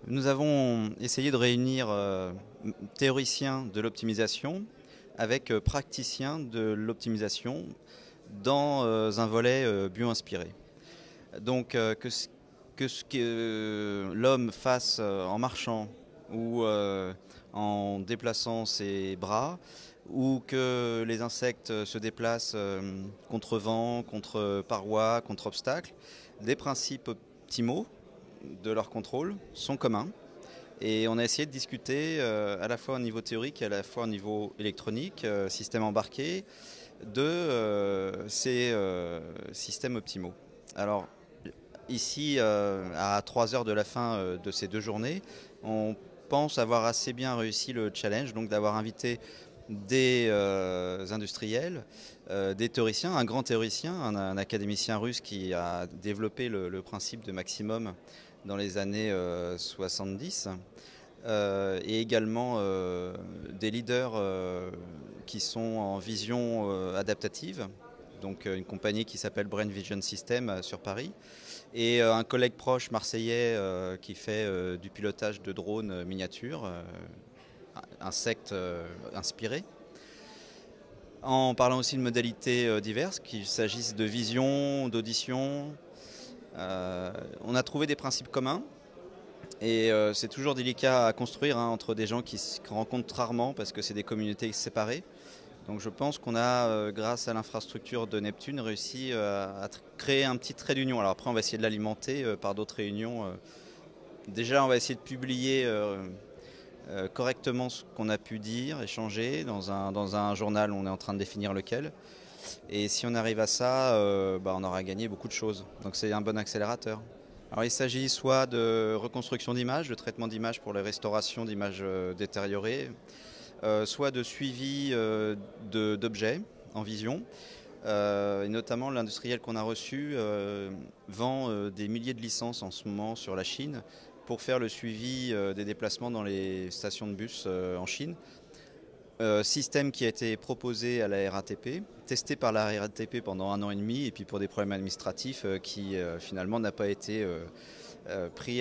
Nous avons essayé de réunir théoriciens de l'optimisation avec praticiens de l'optimisation dans un volet bio-inspiré. Donc que ce que l'homme fasse en marchant ou en déplaçant ses bras, ou que les insectes se déplacent contre vent, contre parois, contre obstacles, les principes optimaux de leur contrôle sont communs. Et on a essayé de discuter à la fois au niveau théorique et à la fois au niveau électronique, système embarqué, de ces systèmes optimaux. Alors ici, à 3 heures de la fin de ces 2 journées, on pense avoir assez bien réussi le challenge, donc d'avoir invité des industriels, des théoriciens, un grand théoricien, un académicien russe qui a développé le principe de maximum dans les années 70, et également des leaders qui sont en vision adaptative, donc une compagnie qui s'appelle Brain Vision System sur Paris, et un collègue proche marseillais qui fait du pilotage de drones miniatures, insectes inspirés, en parlant aussi de modalités diverses, qu'il s'agisse de vision, d'audition. On a trouvé des principes communs. Et c'est toujours délicat à construire entre des gens qui se rencontrent rarement parce que c'est des communautés séparées. Donc je pense qu'on a, grâce à l'infrastructure de Neptune, réussi à créer un petit trait d'union. Alors après, on va essayer de l'alimenter par d'autres réunions. Déjà, on va essayer de publier correctement ce qu'on a pu dire, échanger dans un journal. On est en train de définir lequel. Et si on arrive à ça, on aura gagné beaucoup de choses. Donc c'est un bon accélérateur. Alors il s'agit soit de reconstruction d'images, de traitement d'images pour les restaurations d'images détériorées, soit de suivi d'objets en vision. Et notamment l'industriel qu'on a reçu vend des milliers de licences en ce moment sur la Chine pour faire le suivi des déplacements dans les stations de bus en Chine. Système qui a été proposé à la RATP, testé par la RATP pendant 1 an et demi, et puis pour des problèmes administratifs qui finalement n'a pas été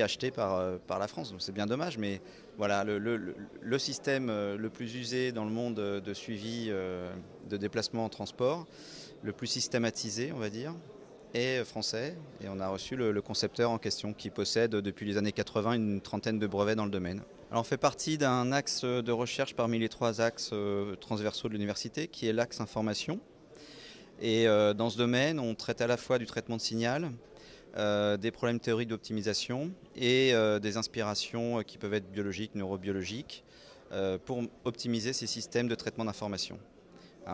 acheté par la France. Donc c'est bien dommage, mais voilà, le système le plus usé dans le monde de suivi de déplacement en transport, le plus systématisé, on va dire, est français. Et on a reçu le concepteur en question qui possède depuis les années 80 une trentaine de brevets dans le domaine. Alors on fait partie d'un axe de recherche parmi les 3 axes transversaux de l'université, qui est l'axe information. Et dans ce domaine, on traite à la fois du traitement de signal, des problèmes théoriques d'optimisation et des inspirations qui peuvent être biologiques, neurobiologiques, pour optimiser ces systèmes de traitement d'information.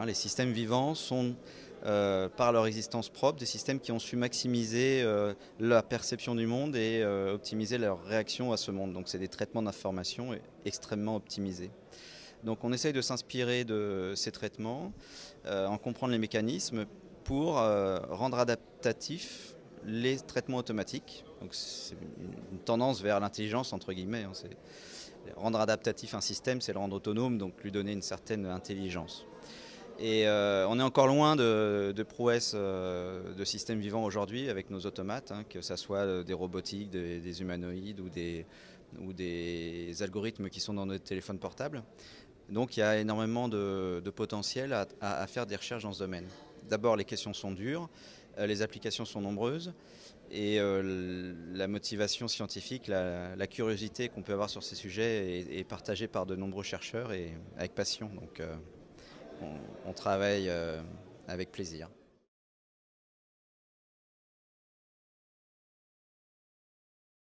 Les systèmes vivants sont, par leur existence propre, des systèmes qui ont su maximiser la perception du monde et optimiser leur réaction à ce monde. Donc c'est des traitements d'information extrêmement optimisés. Donc on essaye de s'inspirer de ces traitements, en comprendre les mécanismes pour rendre adaptatifs les traitements automatiques. Donc c'est une tendance vers l'intelligence entre guillemets. Rendre adaptatif un système, c'est le rendre autonome, donc lui donner une certaine intelligence. Et on est encore loin de prouesses de systèmes vivants aujourd'hui avec nos automates, que ce soit des robotiques, des humanoïdes ou des algorithmes qui sont dans nos téléphones portables. Donc il y a énormément de potentiel à faire des recherches dans ce domaine. D'abord, les questions sont dures, les applications sont nombreuses, et la motivation scientifique, la curiosité qu'on peut avoir sur ces sujets est partagée par de nombreux chercheurs et avec passion. Donc on travaille avec plaisir.